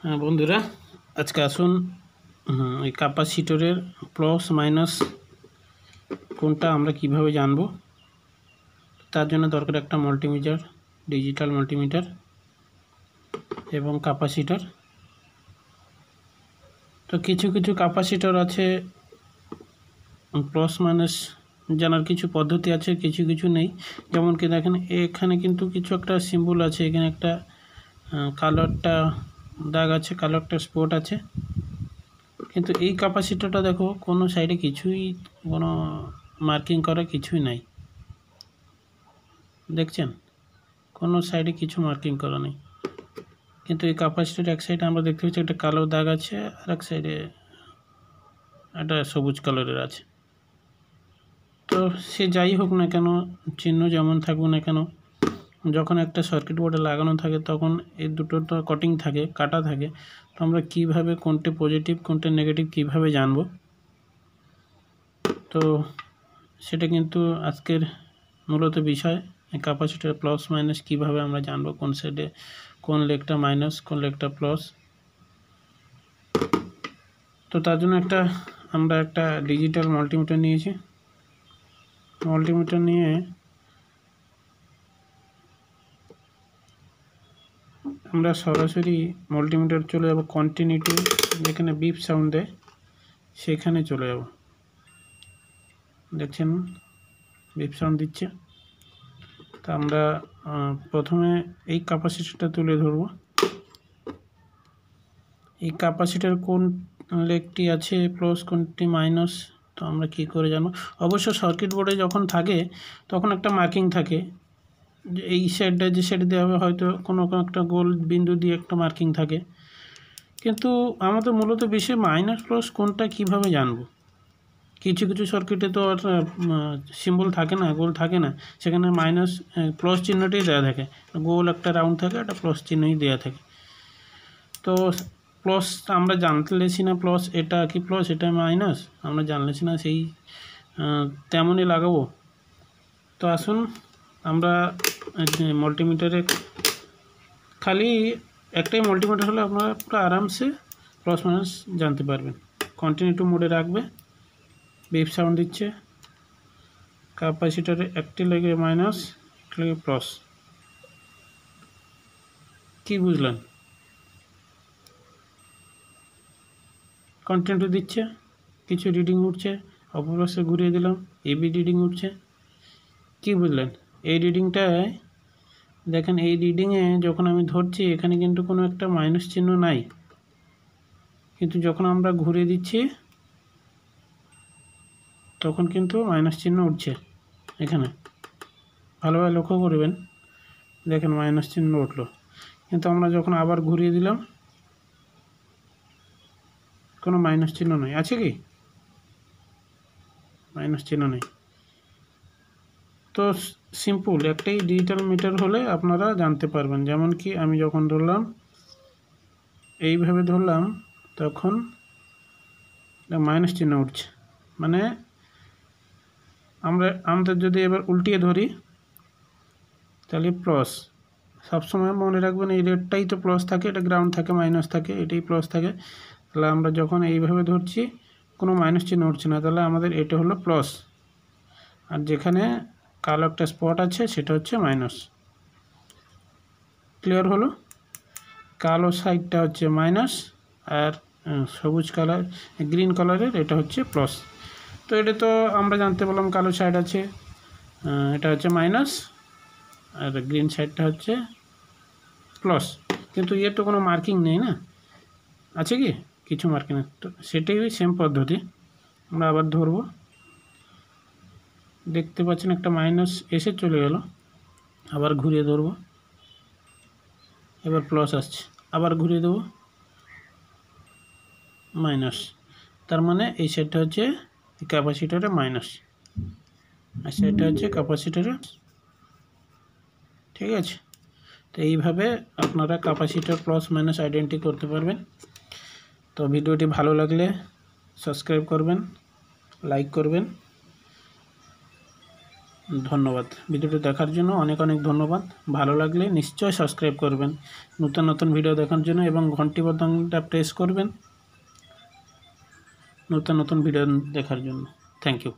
বন্ধুরা আজকে আসুন এই ক্যাপাসিটরের প্লাস মাইনাস কোনটা আমরা কিভাবে জানব। তার জন্য দরকার একটা মাল্টিমিটার, ডিজিটাল মাল্টিমিটার এবং ক্যাপাসিটর। তো কিছু কিছু ক্যাপাসিটর আছে প্লাস মাইনাস জানার কিছু পদ্ধতি আছে, কিছু কিছু নেই। যেমন কি দেখেন এখানে কিন্তু কিছু একটা সিম্বল আছে, এখানে একটা কালো একটা দাগ আছে, কালো একটা স্পট আছে। কিন্তু এই ক্যাপাসিটরটা দেখো কোনো সাইডে কিছুই, কোনো মার্কিং করা কিছুই নাই, দেখছেন কোনো সাইডে কিছু মার্কিং করা নেই। কিন্তু এই ক্যাপাসিটর এক সাইডে আমরা দেখতে পাচ্ছি একটা কালো দাগ আছে, আর এক সাইডে একটা সবুজ কালারের আছে। তো সে যাই হোক না কেন, চিহ্ন যেমন থাকুক না কেন, যখন একটা সার্কিট বোর্ডে লাগানো থাকে তখন এই দুটো তো কাটিং থাকে, কাটা থাকে। তো আমরা কিভাবে কোনটা পজিটিভ কোনটা নেগেটিভ কিভাবে জানব, তো সেটা কিন্তু আজকের মূলত বিষয়। ক্যাপাসিটর প্লাস মাইনাস কিভাবে আমরা জানব, কোন সাইডে কোন লেগটা মাইনাস কোন লেগটা প্লাস। তো তার জন্য আমরা একটা ডিজিটাল মাল্টিমিটার নিয়েছি। মাল্টিমিটার নিয়ে আমরা সরাসরি মাল্টিমিটার চলে যাব কন্টিনিউটি, যেখানে বিপ সাউন্ড দেয় সেখানে চলে যাব। দেখছেন বিপ সাউন্ড দিচ্ছে। তা আমরা প্রথমে এই ক্যাপাসিটরটা তুলে ধরব। এই ক্যাপাসিটর কোন লেগটি আছে প্লাস কোনটি মাইনাস, তো আমরা কি করে জানব? অবশ্য সার্কিট বোর্ডে যখন থাকে তখন একটা মার্কিং থাকে, যে এই সাইডটা যে সাইড দেওয়া হবে হয়তো কোনো একটা গোল বিন্দু দিয়ে একটা মার্কিং থাকে। কিন্তু আমাদের মূলত বিষয় মাইনাস প্লাস কোনটা কিভাবে জানব। কিছু কিছু সার্কিটে তো আর সিম্বল থাকে না, গোল থাকে না, সেখানে মাইনাস প্লাস চিহ্নটাই দেওয়া থাকে, গোল একটা রাউন্ড থাকে, একটা প্লাস চিহ্নই দেওয়া থাকে। তো প্লাস আমরা জানতেছি না প্লাস এটা কি প্লাস এটা মাইনাস, আমরা জানলেছি না সেই তেমনই লাগাবো। তো আসুন আমরা মাল্টিমিটারে, খালি একটাই মাল্টিমিটার হলে আপনারা পুরো আরামসে প্লাস মাইনাস জানতে পারবেন। কন্টিনিউটি মোডে রাখবে, বিপ সাউন্ড দিচ্ছে। ক্যাপাসিটরে একটি লেগে মাইনাস, একটি লেগে প্লাস। কি বুঝলেন? কন্টিনিউটি দিচ্ছে, কিছু রিডিং উঠছে, অপর পাশে ঘুরিয়ে দিলাম, এবি রিডিং উঠছে। কি বুঝলেন? এই রিডিংটায় দেখেন, এই রিডিংয়ে যখন আমি ধরছি এখানে কিন্তু কোনো একটা মাইনাস চিহ্ন নাই, কিন্তু যখন আমরা ঘুরিয়ে দিচ্ছি তখন কিন্তু মাইনাস চিহ্ন উঠছে। এখানে ভালোভাবে লক্ষ্য করবেন, দেখেন মাইনাস চিহ্ন উঠলো। কিন্তু আমরা যখন আবার ঘুরিয়ে দিলাম কোনো মাইনাস চিহ্ন নেই। আছে কি? মাইনাস চিহ্ন নেই। তো সিম্পল একটাই ডিজিটাল মিটার হলে আপনারা জানতে পারবেন। যেমন কি আমি যখন ধরলাম, এইভাবে ধরলাম, তখন মাইনাস চিহ্ন উঠছে, মানে আমাদের যদি এবার উল্টিয়ে ধরি তাহলে প্লাস। সবসময় মনে রাখবেন এই রেডটাই তো প্লাস থাকে, এটা গ্রাউন্ড থাকে, মাইনাস থাকে, এটাই প্লাস থাকে। তাহলে আমরা যখন এইভাবে ধরছি কোনো মাইনাস চিহ্ন উঠছে না, তাহলে আমাদের এটা হলো প্লাস। আর যেখানে কালো একটা স্পট আছে সেটা হচ্ছে মাইনাস। ক্লিয়ার হলো? কালো সাইডটা হচ্ছে মাইনাস, আর সবুজ কালার গ্রিন কালারের এটা হচ্ছে প্লাস। তো এটা তো আমরা জানতে পারলাম কালো সাইড আছে, এটা হচ্ছে মাইনাস, আর গ্রিন সাইডটা হচ্ছে প্লাস। কিন্তু এর তো কোনো মার্কিং নেই না, আছে কি কিছু মার্কিং? তো সেটাই সেম পদ্ধতি। আমরা আবার ধরবো, দেখতে পাচ্ছেন একটা মাইনাস এসে চলে গেল। আবার ঘুরিয়ে ধরবো, এবার প্লাস আসছে, আবার ঘুরিয়ে দেবো, মাইনাস। তার মানে এই সাইডটা হচ্ছে ক্যাপাসিটরে মাইনাস, আর সাইডটা হচ্ছে ক্যাপাসিটরে। ঠিক আছে? তো এইভাবে আপনারা ক্যাপাসিটর প্লাস মাইনাস আইডেন্টি করতে পারবেন। তো ভিডিওটি ভালো লাগলে সাবস্ক্রাইব করবেন, লাইক করবেন ধন্যবাদ। ভিডিওটি দেখার জন্য অনেক অনেক ধন্যবাদ। ভালো লাগলে নিশ্চয়ই সাবস্ক্রাইব করবেন নতুন নতুন ভিডিও দেখার জন্য, এবং ঘন্টি বোতামটা প্রেস করবেন নতুন নতুন ভিডিও দেখার জন্য। Thank you.